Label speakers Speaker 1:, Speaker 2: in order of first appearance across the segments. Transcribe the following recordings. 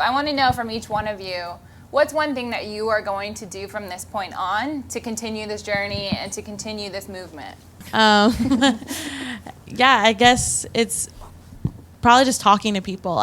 Speaker 1: I want to know from each one of you, what's one thing that you are going to do from this point on to continue this journey and to continue this movement?
Speaker 2: Yeah, I guess it's probably just talking to people.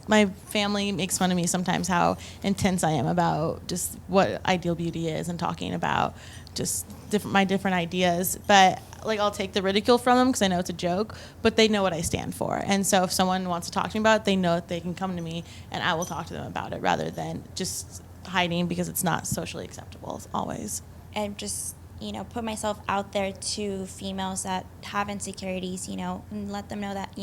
Speaker 2: My family makes fun of me sometimes how intense I am about just what ideal beauty is and talking about just my different ideas. But like, I'll take the ridicule from them because I know it's a joke, but they know what I stand for. And so if someone wants to talk to me about it, they know that they can come to me and I will talk to them about it rather than just hiding because it's not socially acceptable always.
Speaker 3: And just, put myself out there to females that have insecurities, and let them know that,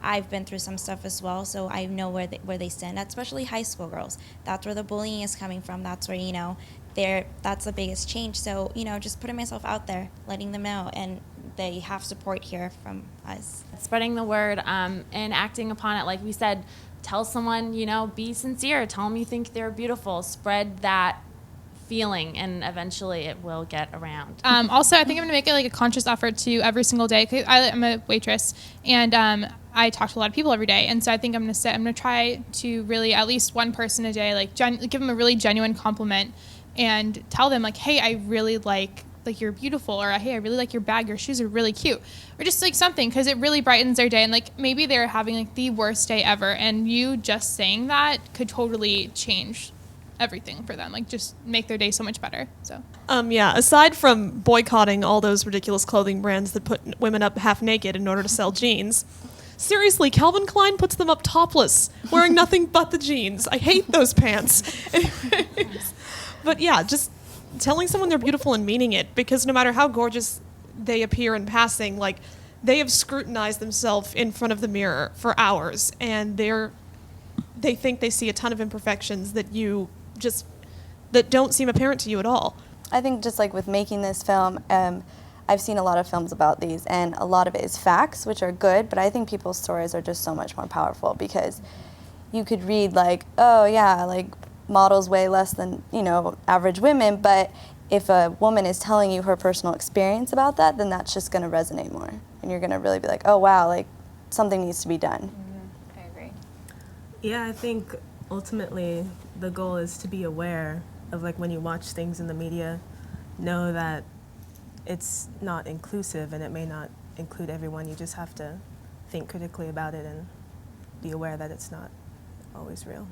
Speaker 3: I've been through some stuff as well, so I know where they stand, especially high school girls. That's where the bullying is coming from. That's where, that's the biggest change. So, just putting myself out there, letting them know, and they have support here from us.
Speaker 4: Spreading the word and acting upon it. Like we said, tell someone, be sincere. Tell them you think they're beautiful. Spread that feeling, and eventually it will get around.
Speaker 5: Also, I think I'm going to make it like a conscious effort to every single day. 'Cause I'm a waitress, and I talk to a lot of people every day, and so I think I'm going to try to really at least one person a day, like give them a really genuine compliment, and tell them like, hey, I really like you're beautiful, or hey, I really like your bag, your shoes are really cute, or just like something, because it really brightens their day. And like maybe they're having like the worst day ever, and you just saying that could totally change everything for them, like just make their day so much better. So
Speaker 6: aside from boycotting all those ridiculous clothing brands that put women up half naked in order to sell jeans, seriously, Calvin Klein puts them up topless, wearing nothing but the jeans. I hate those pants. But yeah, just telling someone they're beautiful and meaning it, because no matter how gorgeous they appear in passing, like, they have scrutinized themselves in front of the mirror for hours, and they think they see a ton of imperfections that don't seem apparent to you at all.
Speaker 7: I think just like with making this film, I've seen a lot of films about these, and a lot of it is facts, which are good, but I think people's stories are just so much more powerful, because you could read like, oh yeah, like models weigh less than, average women, but if a woman is telling you her personal experience about that, then that's just going to resonate more, and you're going to really be like, oh wow, like something needs to be done.
Speaker 1: I agree.
Speaker 8: Yeah, I think ultimately the goal is to be aware of, like, when you watch things in the media, know that it's not inclusive and it may not include everyone. You just have to think critically about it and be aware that it's not always real.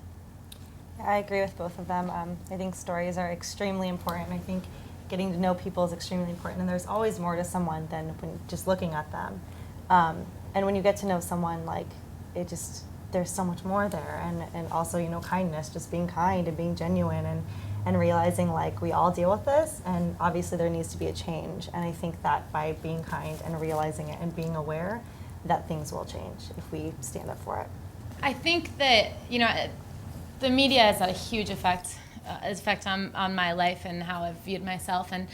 Speaker 9: Yeah, I agree with both of them. I think stories are extremely important. I think getting to know people is extremely important, and there's always more to someone than when just looking at them. And when you get to know someone, like, there's so much more there, and also, kindness, just being kind and being genuine, and realizing, like, we all deal with this, and obviously there needs to be a change. And I think that by being kind and realizing it and being aware, that things will change if we stand up for it.
Speaker 4: I think that, the media has had a huge effect on my life and how I've viewed myself. And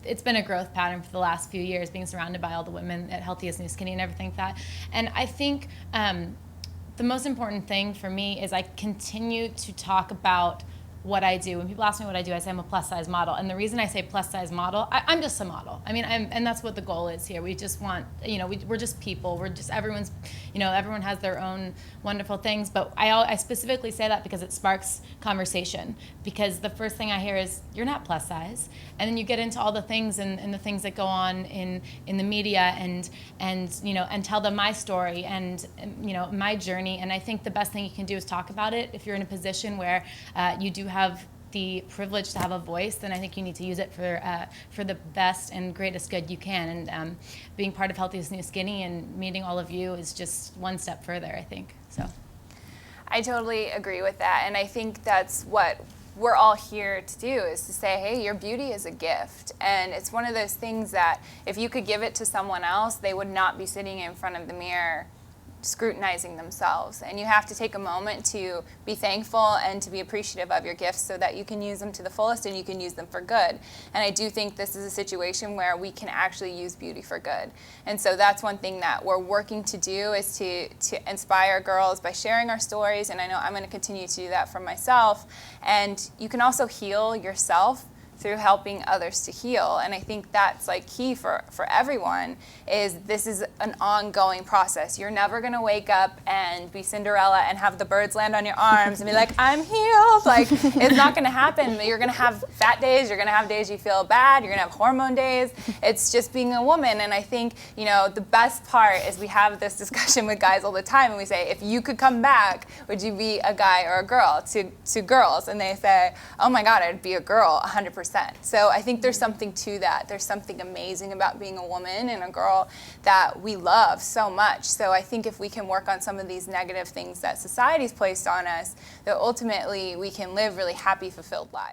Speaker 4: it's been a growth pattern for the last few years, being surrounded by all the women at Healthiest New Skinny and everything like that. And I think the most important thing for me is I continue to talk about what I do. When people ask me what I do, I say I'm a plus size model. And the reason I say plus size model, I'm just a model. I mean, and that's what the goal is here. We just want, we're just people. We're just, everyone has their own wonderful things. But I specifically say that because it sparks conversation. Because the first thing I hear is, you're not plus size. And then you get into all the things and the things that go on in the media and tell them my story and my journey. And I think the best thing you can do is talk about it. If you're in a position where you do have the privilege to have a voice, then I think you need to use it for the best and greatest good you can. And being part of Healthiest New Skinny and meeting all of you is just one step further, I think. So,
Speaker 1: I totally agree with that, and I think that's what we're all here to do, is to say, hey, your beauty is a gift. And it's one of those things that if you could give it to someone else, they would not be sitting in front of the mirror scrutinizing themselves. And you have to take a moment to be thankful and to be appreciative of your gifts so that you can use them to the fullest and you can use them for good. And I do think this is a situation where we can actually use beauty for good. And so that's one thing that we're working to do, is to inspire girls by sharing our stories. And I know I'm going to continue to do that for myself. And you can also heal yourself through helping others to heal. And I think that's like key for everyone, is this is an ongoing process. You're never gonna wake up and be Cinderella and have the birds land on your arms and be like, I'm healed. Like, it's not gonna happen. You're gonna have fat days, you're gonna have days you feel bad, you're gonna have hormone days. It's just being a woman. And I think, you know, the best part is we have this discussion with guys all the time, and we say, if you could come back, would you be a guy or a girl? To girls, and they say, oh my God, I'd be a girl 100%. So I think there's something to that. There's something amazing about being a woman and a girl that we love so much. So I think if we can work on some of these negative things that society's placed on us, that ultimately we can live really happy, fulfilled lives.